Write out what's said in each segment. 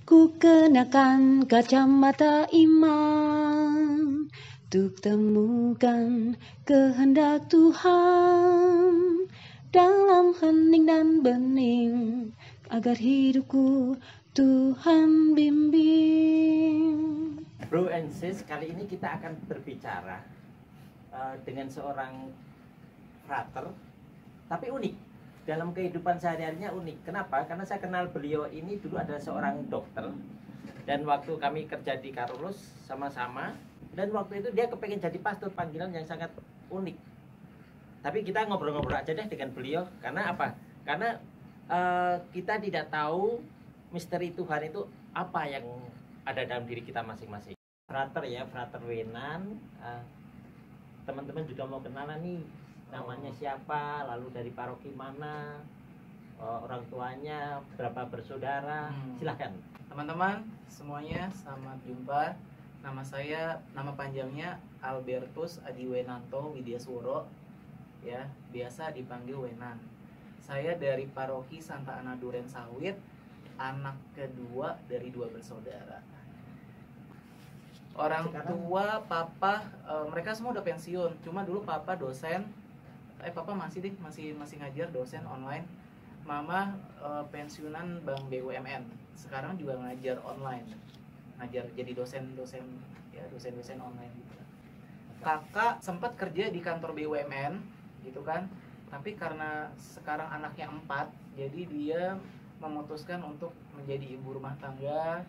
Ku kenakan kacamata iman untuk temukan kehendak Tuhan dalam hening dan bening, agar hidupku Tuhan bimbing. Bro and sis, kali ini kita akan berbicara dengan seorang frater, tapi unik. Dalam kehidupan sehari-harinya unik. Kenapa? Karena saya kenal beliau ini dulu adalah seorang dokter. Dan waktu kami kerja di Karolus sama-sama, dan waktu itu dia kepengen jadi pastor, panggilan yang sangat unik. Tapi kita ngobrol-ngobrol aja deh dengan beliau. Karena apa? Karena kita tidak tahu misteri Tuhan itu apa yang ada dalam diri kita masing-masing. Frater ya, Frater Wenan. Teman-teman juga mau kenalan nih, namanya siapa, lalu dari paroki mana, orang tuanya, berapa bersaudara. Silahkan teman-teman semuanya, selamat jumpa. Nama panjangnya Albertus Adi Wenanto Widyasworo, ya, biasa dipanggil Wenan. Saya dari paroki Santa Ana Duren Sawit, anak kedua dari 2 bersaudara. Orang tua papa, mereka semua udah pensiun. Cuma dulu papa dosen, papa masih ngajar, dosen online. Mama pensiunan Bank BUMN. Sekarang juga ngajar online. Ngajar jadi dosen online gitu. Kakak sempat kerja di kantor BUMN gitu kan. Tapi karena sekarang anaknya 4, jadi dia memutuskan untuk menjadi ibu rumah tangga,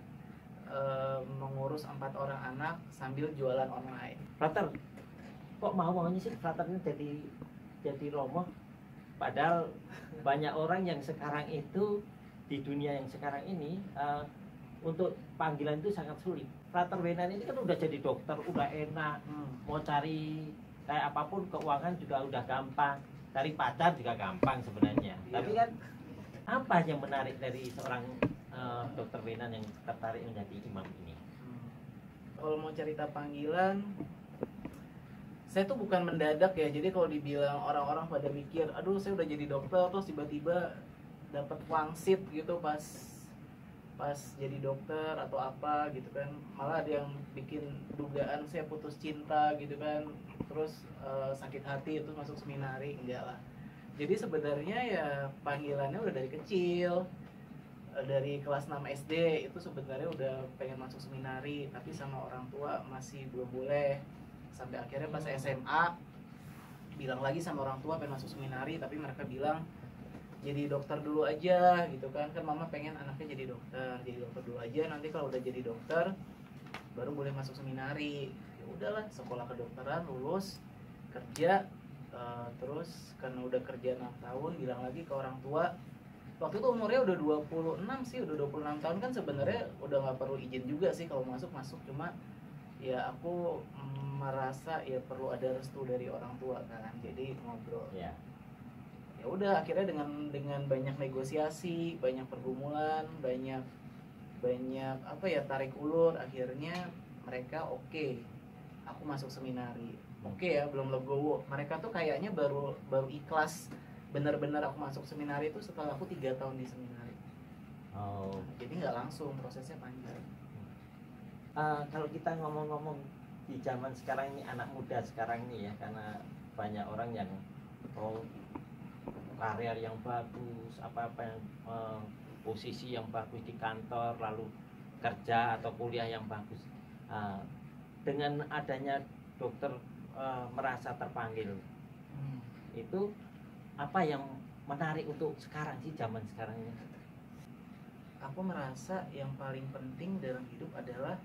mengurus 4 orang anak sambil jualan online. Frater, kok maunya sih fraternya jadi romo? Padahal banyak orang yang sekarang itu di dunia yang sekarang ini untuk panggilan itu sangat sulit. Frater Wenan ini kan udah jadi dokter, udah enak, mau cari kayak apapun, keuangan juga udah gampang, cari pacar juga gampang sebenarnya. Iya. Tapi kan apa yang menarik dari seorang Dokter Wenan yang tertarik menjadi imam ini? Kalau mau cerita panggilan, saya tuh bukan mendadak ya. Jadi kalau dibilang orang-orang pada mikir, aduh saya udah jadi dokter, terus tiba-tiba dapat wangsit gitu pas jadi dokter atau apa gitu kan. Malah ada yang bikin dugaan saya putus cinta gitu kan, terus sakit hati itu masuk seminari. Enggak lah. Jadi sebenarnya ya panggilannya udah dari kecil. Dari kelas 6 SD itu sebenarnya udah pengen masuk seminari, tapi sama orang tua masih belum boleh. Sampai akhirnya pas SMA bilang lagi sama orang tua pengen masuk seminari, tapi mereka bilang jadi dokter dulu aja gitu kan. Kan mama pengen anaknya jadi dokter dulu aja, nanti kalau udah jadi dokter baru boleh masuk seminari. Ya udahlah, sekolah kedokteran, lulus, kerja, terus karena udah kerja 6 tahun bilang lagi ke orang tua. Waktu itu umurnya udah 26 sih, udah 26 tahun kan sebenarnya udah nggak perlu izin juga sih kalau masuk. Cuma ya aku merasa ya perlu ada restu dari orang tua kan, jadi ngobrol. Ya udah, akhirnya dengan banyak negosiasi, banyak pergumulan, banyak apa ya, tarik ulur, akhirnya mereka oke, aku masuk seminari. Oke ya, belum legowo. Mereka tuh kayaknya baru ikhlas benar-benar aku masuk seminari itu setelah aku 3 tahun di seminari. Jadi nggak langsung, prosesnya panjang. Kalau kita ngomong-ngomong di zaman sekarang ini, anak muda sekarang ini ya, karena banyak orang yang karir yang bagus, apa-apa yang posisi yang bagus di kantor, lalu kerja atau kuliah yang bagus. Dengan adanya dokter merasa terpanggil, itu apa yang menarik untuk sekarang sih, zaman sekarang ini? Aku merasa yang paling penting dalam hidup adalah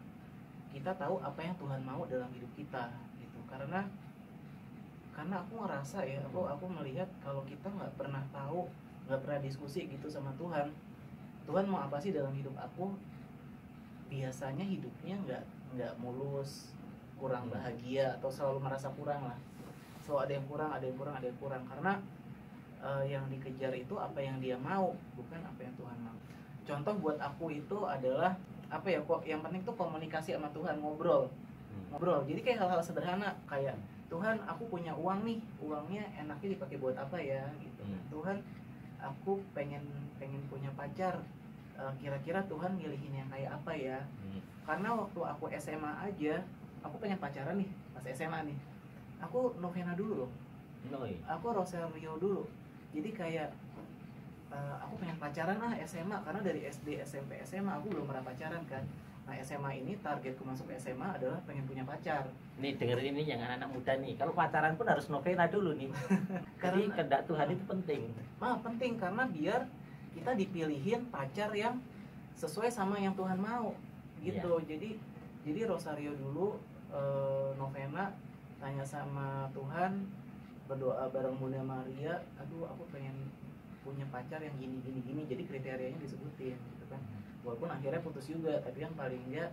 kita tahu apa yang Tuhan mau dalam hidup kita gitu. Karena aku ngerasa ya, aku melihat kalau kita nggak pernah tahu, nggak pernah diskusi gitu sama Tuhan mau apa sih dalam hidup aku, biasanya hidupnya nggak mulus, kurang bahagia, atau selalu merasa kurang lah. Selalu ada yang kurang karena yang dikejar itu apa yang dia mau, bukan apa yang Tuhan mau. Contoh buat aku itu adalah apa ya, kok yang penting tuh komunikasi sama Tuhan, ngobrol. Jadi kayak hal-hal sederhana kayak, Tuhan aku punya uang nih, uangnya enaknya dipakai buat apa ya gitu. Tuhan aku pengen punya pacar, kira-kira Tuhan milihin yang kayak apa ya. Karena waktu aku SMA aja, aku pengen pacaran nih pas SMA nih, aku novena dulu loh, aku rosario dulu. Jadi kayak aku pengen pacaran lah SMA, karena dari SD, SMP, SMA aku belum pernah pacaran kan. Nah SMA ini targetku masuk SMA adalah pengen punya pacar. Nih dengerin ini yang anak-anak muda nih, kalau pacaran pun harus novena dulu nih. Jadi kehendak Tuhan itu penting. Penting karena biar kita dipilihin pacar yang sesuai sama yang Tuhan mau gitu. Jadi rosario dulu, novena, tanya sama Tuhan, berdoa bareng Bunda Maria, aduh aku pengen punya pacar yang gini. Jadi kriterianya disebutin gitu kan. Walaupun akhirnya putus juga, tapi yang paling enggak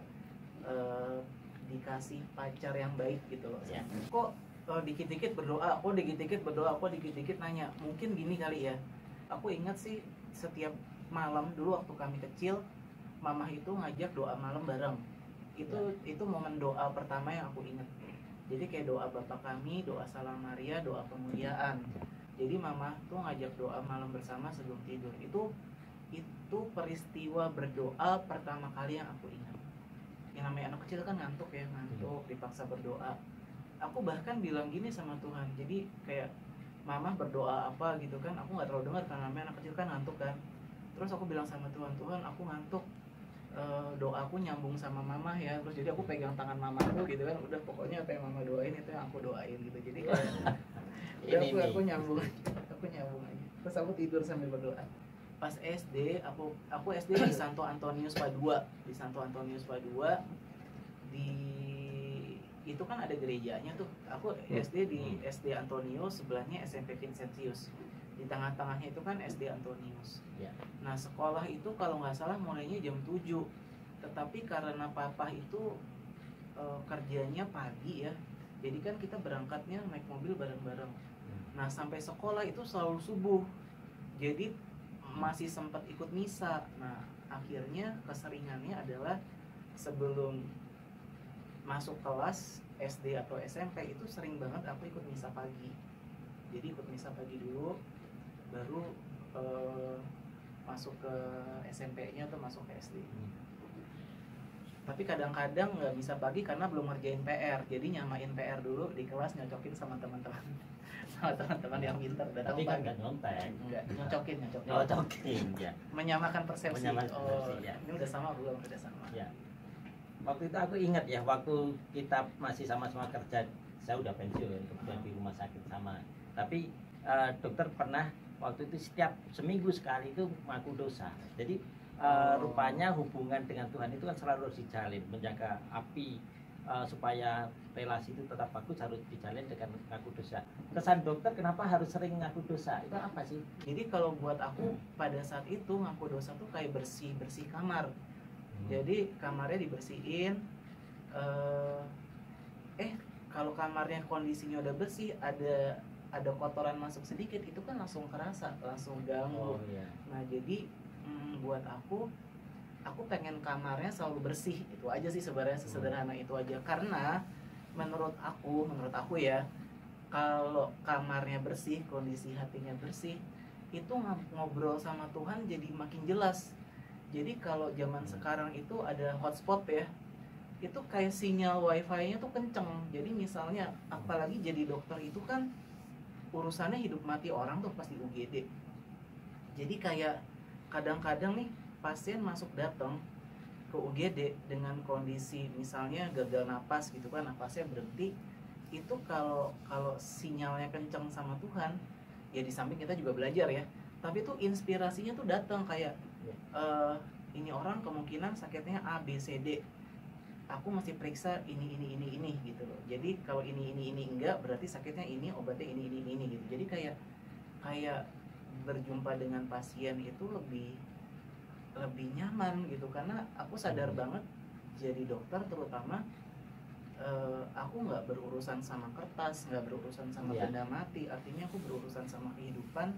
dikasih pacar yang baik gitu loh. Kok dikit-dikit berdoa, kok dikit-dikit nanya. Mungkin gini kali ya, aku ingat sih setiap malam dulu waktu kami kecil, Mama itu ngajak doa malam bareng. Itu momen doa pertama yang aku ingat. Jadi kayak doa Bapa Kami, doa Salam Maria, doa pemuliaan. Jadi Mama tuh ngajak doa malam bersama sebelum tidur. Itu peristiwa berdoa pertama kali yang aku ingat. Yang namanya anak kecil kan ngantuk, dipaksa berdoa. Aku bahkan bilang gini sama Tuhan. Jadi kayak Mama berdoa apa gitu kan, aku nggak terlalu dengar karena namanya anak kecil kan ngantuk kan. Terus aku bilang sama Tuhan, Tuhan aku ngantuk, doaku nyambung sama Mama ya. Terus jadi aku pegang tangan Mama tuh gitu kan, udah pokoknya apa yang Mama doain itu yang aku doain gitu. Jadi kayak aku nyambung aja. Terus aku tidur sambil berdoa. Pas SD, aku SD di Santo Antonius Padua. Itu kan ada gerejanya tuh. Aku SD di SD Antonius, sebelahnya SMP Vincentius. Di tengah-tengahnya itu kan SD Antonius. Nah sekolah itu kalau nggak salah mulainya jam 7. Tetapi karena papa itu kerjanya pagi ya, jadi kan kita berangkatnya naik mobil bareng-bareng. Nah sampai sekolah itu selalu subuh. Jadi masih sempat ikut misa. Nah akhirnya keseringannya adalah sebelum masuk kelas SD atau SMP itu sering banget aku ikut misa pagi. Jadi ikut misa pagi dulu, baru masuk ke SMP-nya atau masuk ke SD. Tapi kadang-kadang nggak bisa pagi karena belum ngerjain PR. Jadi nyamain PR dulu di kelas, nyocokin sama teman-teman yang pintar. Tapi kan nggak nyontek. Nggak, nyocokin ya. Menyamakan persepsi. Ya. Ini udah sama belum? Udah sama. Ya. Waktu itu aku ingat ya, waktu kita masih sama-sama kerja, saya udah pensiun, kemudian di rumah sakit sama. Tapi dokter pernah waktu itu setiap seminggu sekali itu mengaku dosa. Jadi rupanya hubungan dengan Tuhan itu kan selalu harus dijalin, menjaga api supaya relasi itu tetap bagus harus dijalin dengan mengaku dosa. Kesan dokter kenapa harus sering mengaku dosa? Itu apa sih? Jadi kalau buat aku pada saat itu ngaku dosa tuh kayak bersih kamar. Jadi kamarnya dibersihin. Kalau kamarnya kondisinya udah bersih, ada kotoran masuk sedikit, itu kan langsung kerasa, langsung ganggu. Nah jadi buat aku pengen kamarnya selalu bersih. Itu aja sih sebenarnya, sesederhana itu aja. Karena menurut aku ya, kalau kamarnya bersih, kondisi hatinya bersih, itu ngobrol sama Tuhan jadi makin jelas. Jadi kalau zaman sekarang itu ada hotspot ya, itu kayak sinyal wifi-nya tuh kenceng. Jadi misalnya apalagi jadi dokter itu kan urusannya hidup mati orang tuh pasti UGD. Jadi kayak kadang-kadang nih pasien datang ke UGD dengan kondisi misalnya gagal napas gitu kan, napasnya berhenti. Itu kalau sinyalnya kenceng sama Tuhan, ya di samping kita juga belajar ya, tapi tuh inspirasinya tuh datang kayak ini orang kemungkinan sakitnya A, B, C, D. Aku masih periksa ini gitu loh. Jadi kalau ini enggak, berarti sakitnya ini, obatnya ini gitu. Jadi kayak berjumpa dengan pasien itu lebih nyaman gitu, karena aku sadar banget jadi dokter terutama aku nggak berurusan sama kertas, nggak berurusan sama benda mati. Artinya aku berurusan sama kehidupan,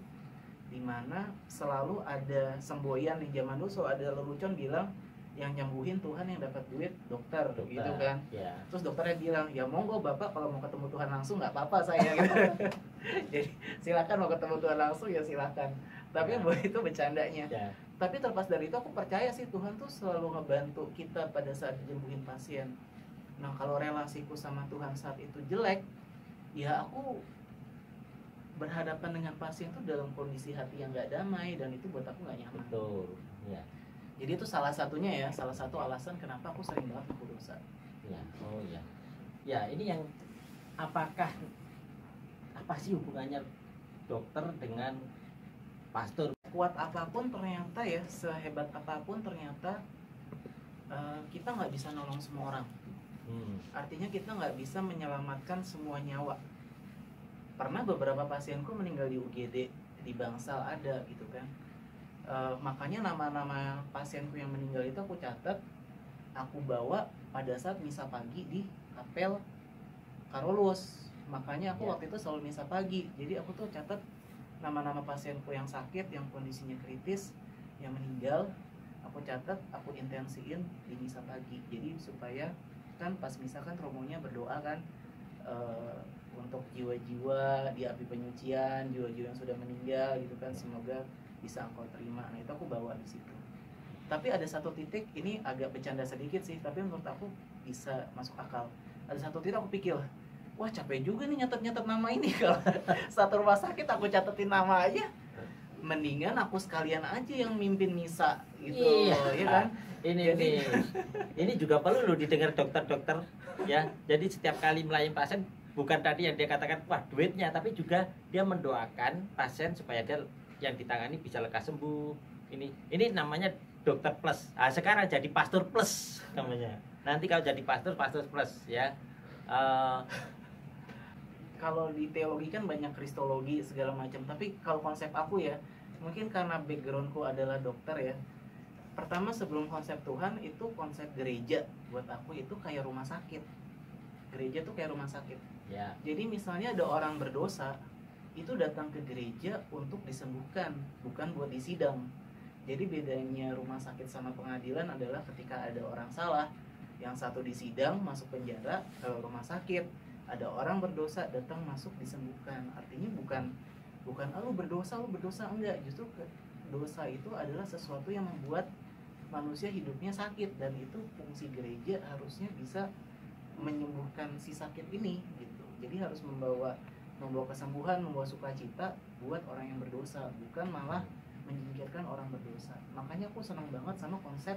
dimana selalu ada semboyan. Di zaman dulu so ada lelucon bilang yang nyembuhin Tuhan, yang dapat duit dokter gitu kan. Terus dokternya bilang, ya monggo bapak kalau mau ketemu Tuhan langsung nggak apa-apa saya gitu. Jadi silakan mau ketemu Tuhan langsung ya silakan, tapi buat itu bercandanya. Tapi terlepas dari itu aku percaya sih Tuhan tuh selalu ngebantu kita pada saat nyembuhin pasien. Nah kalau relasiku sama Tuhan saat itu jelek, ya aku berhadapan dengan pasien tuh dalam kondisi hati yang nggak damai, dan itu buat aku nggak nyaman. Betul. Ya. Jadi itu salah satunya ya, salah satu alasan kenapa aku sering banget ngaku dosa. Ya. Oh ya. Ya, ini yang apa sih hubungannya dokter dengan pastor? Kuat apapun ternyata ya, sehebat apapun ternyata kita nggak bisa nolong semua orang. Artinya kita nggak bisa menyelamatkan semua nyawa. Pernah beberapa pasienku meninggal di UGD, di Bangsal ada gitu kan. Makanya nama-nama pasienku yang meninggal itu aku catat, aku bawa pada saat misa pagi di Kapel Karolus. Makanya aku waktu itu selalu misa pagi. Jadi aku tuh catat nama-nama pasienku yang sakit, yang kondisinya kritis, yang meninggal, aku catat, aku intensiin di misa pagi. Jadi supaya kan pas misa kan romonya berdoa kan untuk jiwa-jiwa di api penyucian, jiwa-jiwa yang sudah meninggal gitu kan, semoga bisa engkau terima. Nah itu aku bawa di situ. Tapi ada satu titik, ini agak bercanda sedikit sih, tapi menurut aku bisa masuk akal. Ada satu titik aku pikir, wah capek juga nih nyatet-nyatet nama ini. Kalau satu rumah sakit aku catetin nama aja, mendingan aku sekalian aja yang mimpin misa gitu. Iya kan? Ini juga perlu loh didengar dokter-dokter ya. Jadi setiap kali melayani pasien, bukan tadi yang dia katakan wah duitnya, tapi juga dia mendoakan pasien supaya dia yang ditangani bisa lekas sembuh. Ini namanya dokter plus. Nah, sekarang jadi pastor plus namanya. Nanti kalau jadi pastor plus ya. Kalau di teologi kan banyak kristologi segala macam, tapi kalau konsep aku ya, mungkin karena backgroundku adalah dokter ya. Pertama sebelum konsep Tuhan itu konsep gereja buat aku itu kayak rumah sakit. Gereja tuh kayak rumah sakit. Ya. Jadi misalnya ada orang berdosa, itu datang ke gereja untuk disembuhkan, bukan buat disidang. Jadi bedanya rumah sakit sama pengadilan adalah ketika ada orang salah, yang satu disidang masuk penjara. Kalau rumah sakit ada orang berdosa datang masuk disembuhkan. Artinya bukan lu berdosa enggak, justru dosa itu adalah sesuatu yang membuat manusia hidupnya sakit, dan itu fungsi gereja harusnya bisa menyembuhkan si sakit ini gitu. Jadi harus membawa kesembuhan, membawa sukacita buat orang yang berdosa, bukan malah menyingkirkan orang berdosa. Makanya aku senang banget sama konsep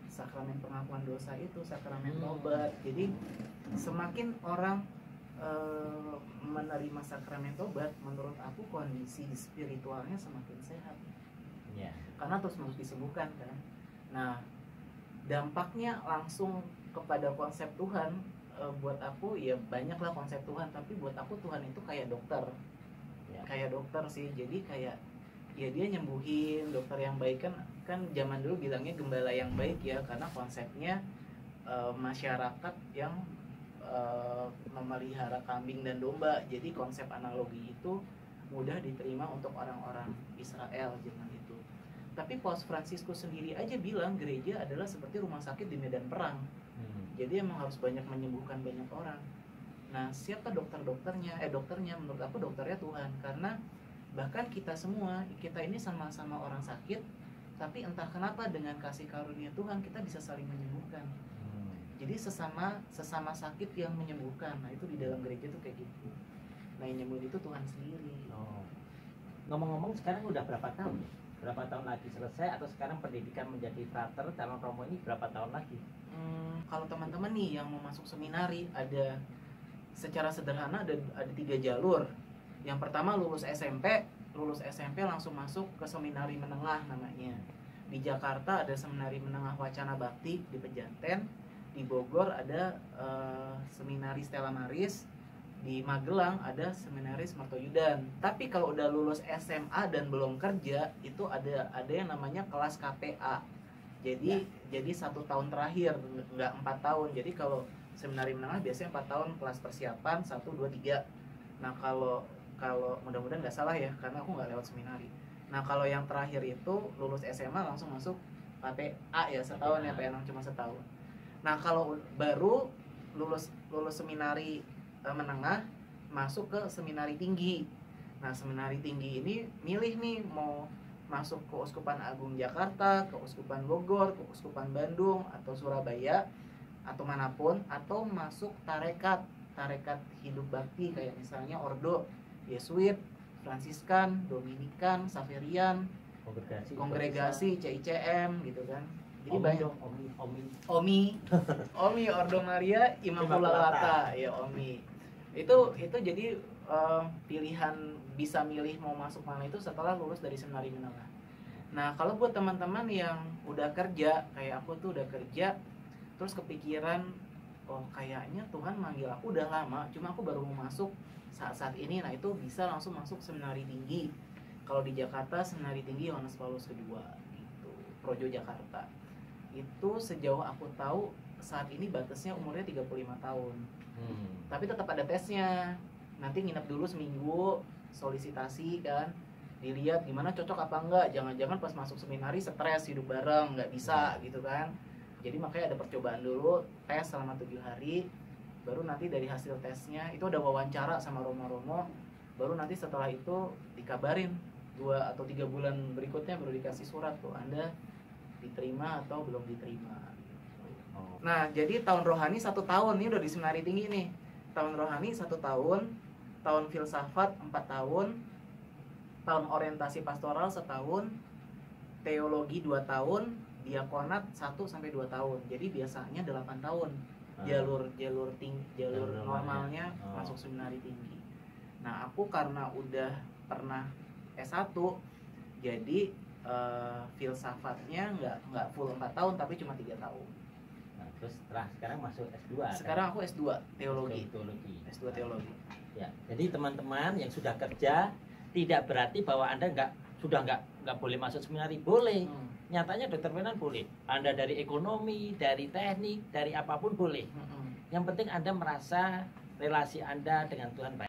sakramen pengakuan dosa itu, sakramen tobat. Jadi semakin orang menerima sakramen tobat, menurut aku kondisi spiritualnya semakin sehat. Ya. Karena terus harus disembuhkan kan. Nah, dampaknya langsung kepada konsep Tuhan. Buat aku ya banyaklah konsep Tuhan, tapi buat aku Tuhan itu kayak dokter. Ya. Kayak dokter sih. Jadi kayak ya dia nyembuhin, dokter yang baik kan zaman dulu bilangnya gembala yang baik ya, karena konsepnya masyarakat yang memelihara kambing dan domba. Jadi konsep analogi itu mudah diterima untuk orang-orang Israel zaman itu. Tapi Paus Fransiskus sendiri aja bilang gereja adalah seperti rumah sakit di medan perang. Jadi emang harus banyak menyembuhkan banyak orang. Nah, siapa dokternya? Menurut aku dokternya Tuhan. Karena bahkan kita semua, kita ini sama-sama orang sakit, tapi entah kenapa dengan kasih karunia Tuhan kita bisa saling menyembuhkan. Jadi sesama sakit yang menyembuhkan. Nah, itu di dalam gereja tuh kayak gitu. Nah, yang nyembuhin itu Tuhan sendiri. Ngomong-ngomong sekarang udah berapa tahun? Berapa tahun lagi selesai, atau sekarang pendidikan menjadi frater calon romo ini berapa tahun lagi? Kalau teman-teman nih yang mau masuk seminari, ada secara sederhana ada 3 jalur. Yang pertama lulus SMP langsung masuk ke seminari menengah namanya. Di Jakarta ada seminari menengah Wacana Bakti di Pejanten. Di Bogor ada seminari Stella Maris. Di Magelang ada seminaris Martoyudan. Tapi kalau udah lulus SMA dan belum kerja, itu ada yang namanya kelas KPA. Jadi 1 tahun terakhir, nggak 4 tahun. Jadi kalau seminari menengah biasanya 4 tahun kelas persiapan 1, 2, 3. Nah kalau mudah-mudahan nggak salah ya, karena aku nggak lewat seminari. Nah kalau yang terakhir itu lulus SMA langsung masuk KPA ya, setahun ya, PNM cuma setahun. Nah kalau baru lulus seminari menengah masuk ke seminari tinggi. Nah seminari tinggi ini milih nih mau masuk Keuskupan Agung Jakarta, Keuskupan Bogor, Keuskupan Bandung, atau Surabaya, atau manapun, atau masuk tarekat hidup bakti kayak misalnya Ordo, Yesuit, Fransiskan, Dominikan, Xaverian, kongregasi CICM gitu kan. Jadi banyak Omi Ordo Maria Immaculata ya Omi. Itu jadi pilihan bisa milih mau masuk mana itu setelah lulus dari seminari menengah. Nah, kalau buat teman-teman yang udah kerja kayak aku tuh udah kerja terus kepikiran oh kayaknya Tuhan manggil aku udah lama, cuma aku baru mau masuk saat ini. Nah, itu bisa langsung masuk seminari tinggi. Kalau di Jakarta seminari tinggi Yohanes Paulus II gitu, Projo Jakarta. Itu sejauh aku tahu saat ini batasnya umurnya 35 tahun. Tapi tetap ada tesnya. Nanti nginep dulu seminggu, solisitasi kan, dilihat gimana cocok apa enggak. Jangan-jangan pas masuk seminari stres hidup bareng, nggak bisa gitu kan. Jadi makanya ada percobaan dulu, tes selama 7 hari. Baru nanti dari hasil tesnya itu ada wawancara sama romo-romo. Baru nanti setelah itu dikabarin 2 atau 3 bulan berikutnya baru dikasih surat tuh Anda diterima atau belum diterima. Nah, jadi tahun rohani 1 tahun, ini udah di seminari tinggi nih. Tahun rohani 1 tahun, tahun filsafat 4 tahun, tahun orientasi pastoral 1 tahun, teologi 2 tahun, diakonat 1 sampai 2 tahun. Jadi biasanya 8 tahun. Jalur normalnya masuk seminari tinggi. Nah, aku karena udah pernah S1, jadi filsafatnya nggak full 4 tahun tapi cuma 3 tahun. Nah, terus sekarang masuk S2. Sekarang aku S2 teologi. S2 teologi. Ya, jadi teman-teman yang sudah kerja tidak berarti bahwa Anda nggak boleh masuk seminari, boleh. Nyatanya dokter Wenan boleh. Anda dari ekonomi, dari teknik, dari apapun boleh. Yang penting Anda merasa relasi Anda dengan Tuhan baik.